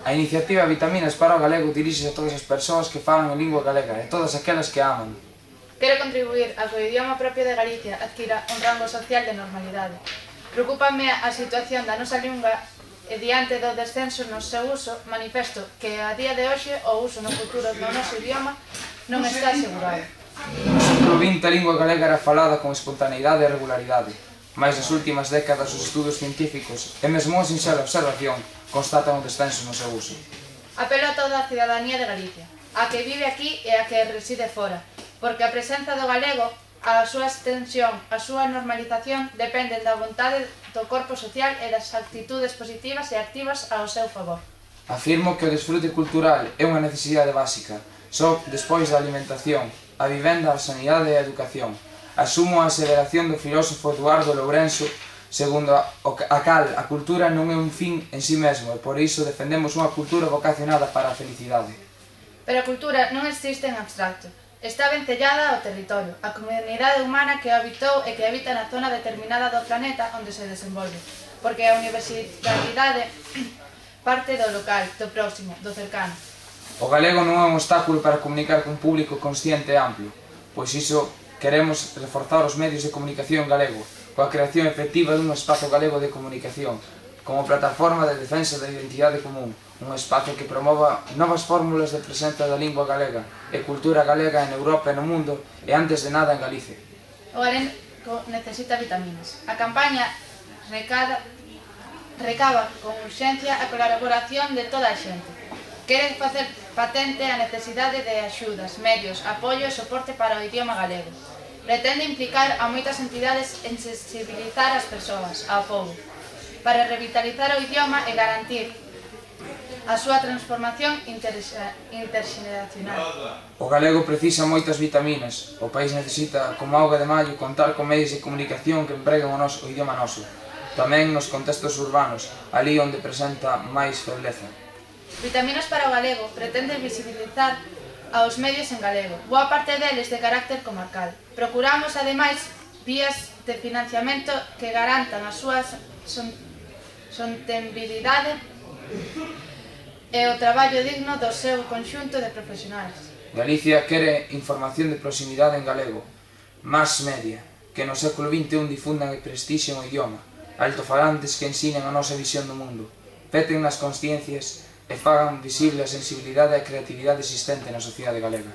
A iniciativa Vitaminas para o Galego diríxese a todas as persoas que falan en lingua galega e todas aquelas que a aman. Quero contribuir a que o idioma propio de Galicia adquira un rango social de normalidade. Preocúpame a situación da nosa lingua e diante do descenso no seu uso, manifesto que a día de hoxe o uso no futuro do noso idioma non está asegurado. No século XX a lingua galega era falada con espontaneidade e regularidade, mais nas últimas décadas os estudos científicos e mesmo unha sinxela observación constatan o descenso no seu uso. Apelo a toda a cidadanía de Galicia, a que vive aquí e a que reside fora, porque a presenza do galego, a súa extensión, a súa normalización dependen da vontade do corpo social e das actitudes positivas e activas ao seu favor. Afirmo que o desfrute cultural é unha necesidade básica, só despois da alimentación, a vivenda, a sanidade e a educación. Asumo a aseveración do filósofo Eduardo Lourenço, segundo a cal a cultura non é un fin en si mesmo e por iso defendemos unha cultura vocacionada para a felicidade. Pero a cultura non existe en abstracto. Está vencellada ao territorio, a comunidade humana que habitou e que habita na zona determinada do planeta onde se desenvolve, porque a universalidade parte do local, do próximo, do cercano. O galego non é un obstáculo para comunicar con un público consciente e amplio, pois iso queremos reforzar os medios de comunicación galego, coa creación efectiva dun espazo galego de comunicación, como plataforma de defensa da identidade común, un espazo que promova novas fórmulas de presenza da lingua galega e cultura galega en Europa e no mundo e antes de nada en Galicia. O galego necesita vitaminas. A campaña recaba con urxencia a colaboración de toda a xente. Quere facer patente a necesidade de axudas, medios, apoio e soporte para o idioma galego. Pretende implicar a moitas entidades en sensibilizar as persoas, ao povo, para revitalizar o idioma e garantir a súa transformación interxeneracional. O galego precisa moitas vitaminas. O país necesita, como auga de mallo, contar con medios de comunicación que empreguen o idioma noso. Tamén nos contextos urbanos, ali onde presenta máis febleza. Vitaminas para o Galego pretende visibilizar aos medios en galego, boa parte deles de carácter comarcal. Procuramos, ademais, vías de financiamento que garantan a súa sostenibilidade e o traballo digno do seu conxunto de profesionais. Galicia quere información de proximidade en galego, mass media, que no século XXI difundan e prestixen o idioma, altofalantes que ensinen a nosa visión do mundo, peten nas consciencias e fagan visible a sensibilidade e a creatividade existente na sociedade galega.